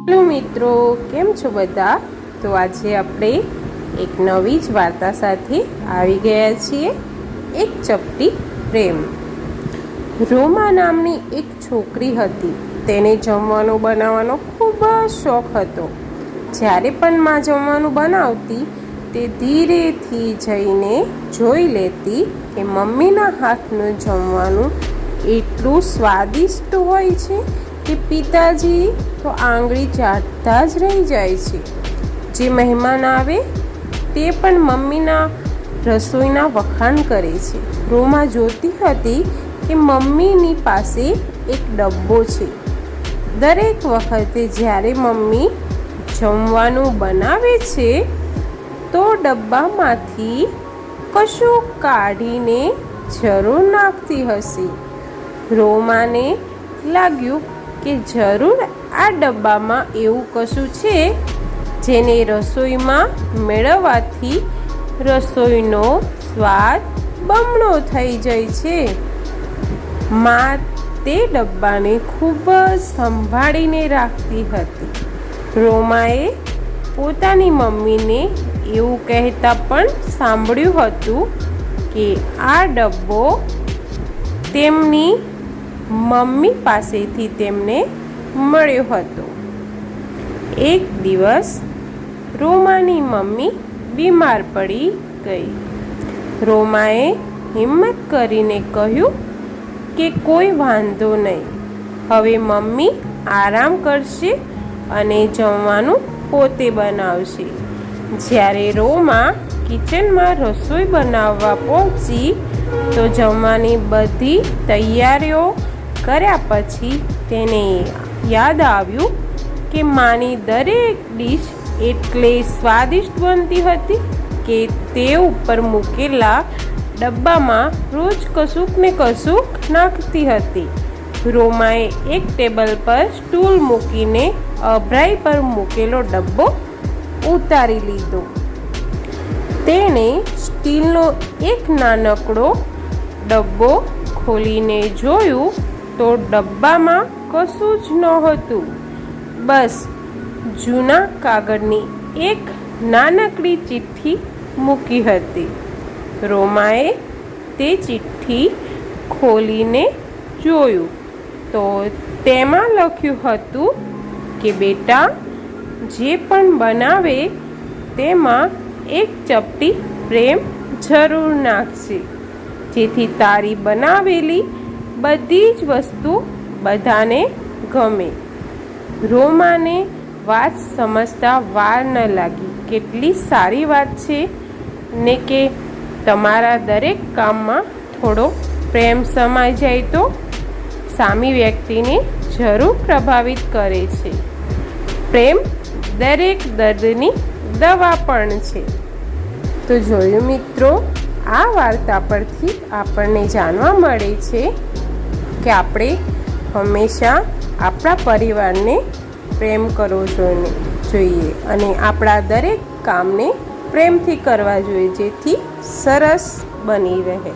Hello મિત્રો, કેમ છો બધા? તો આજે આપણે એક નવી જ વાર્તા સાથે આવી ગયા છીએ, એક ચપટી પ્રેમ। રોમા નામની એક છોકરી હતી। તેને જમવાનું બનાવવાનો ખૂબ જ શોખ હતો। જ્યારે પણ માં જમવાનું બનાવતી તે ધીરેથી જઈને જોઈ લેતી કે મમ્મીના હાથનું જમવાનું એટલું સ્વાદિષ્ટ હોય છે કે પિતાજી તો આંગળી ચાટતા જ રહી જાય છે। જે મહેમાન આવે તે પણ મમ્મીના રસોઈના વખાણ કરે છે। રોમા જોતી હતી કે મમ્મીની પાસે એક ડબ્બો છે। દરેક વખતે જ્યારે મમ્મી જમવાનું બનાવે છે તો ડબ્બામાંથી કશું કાઢીને જરૂર નાખતી હશે। રોમાને લાગ્યું કે જરૂર આ ડબ્બામાં એવું કશું છે જેને રસોઈમાં મેળવવાથી રસોઈનો સ્વાદ બમણો થઈ જાય છે। માં તે ડબ્બાને ખૂબ જ સંભાળીને રાખતી હતી। રોમાએ પોતાની મમ્મીને એવું કહેતા પણ સાંભળ્યું હતું કે આ ડબ્બો તેમની મમ્મી પાસેથી તેમને મળ્યો હતો। એક દિવસ રોમાની મમ્મી બીમાર પડી ગઈ। રોમાએ હિંમત કરીને કહ્યું કે કોઈ વાંધો નહીં, હવે મમ્મી આરામ કરશે અને જમવાનું પોતે બનાવશે। જ્યારે રોમા કિચનમાં રસોઈ બનાવવા પહોંચી તો જમવાની બધી તૈયારીઓ કર્યા પછી તેને યાદ આવ્યું કે માની દરેક ડીશ એટલે સ્વાદિષ્ટ બનતી હતી કે તે ઉપર મૂકેલા ડબ્બામાં રોજ કશુંક ને કશુંક નાખતી હતી। રોમાએ એક ટેબલ પર સ્ટૂલ મૂકીને અભરાઈ પર મૂકેલો ડબ્બો ઉતારી લીધો। તેણે સ્ટીલનો એક નાનકડો ડબ્બો ખોલીને જોયું તો ડબ્બામાં કશું જ નહોતું, બસ જૂના કાગળની એક નાનકડી ચિઠ્ઠી મૂકી હતી। રોમાએ તે ચિઠ્ઠી ખોલીને જોયું તો તેમાં લખ્યું હતું કે બેટા, જે પણ બનાવે તેમાં એક ચપટી પ્રેમ જરૂર નાખશે, જેથી તારી બનાવેલી બધી જ વસ્તુ બધાને ગમે। રોમાને વાત સમજતા વાર ન લાગી। કેટલી સારી વાત છે ને કે તમારા દરેક કામમાં થોડો પ્રેમ સમાઈ જાય તો સામી વ્યક્તિને જરૂર પ્રભાવિત કરે છે। પ્રેમ દરેક દર્દની દવા પણ છે। તો જોયું મિત્રો, આ વાર્તા પરથી આપણને જાણવા મળે છે કે આપણે હંમેશા આપણા પરિવારને પ્રેમ કરવો જોઈએ અને આપણા દરેક કામને પ્રેમથી કરવા જોઈએ, જેથી સરસ બની રહે।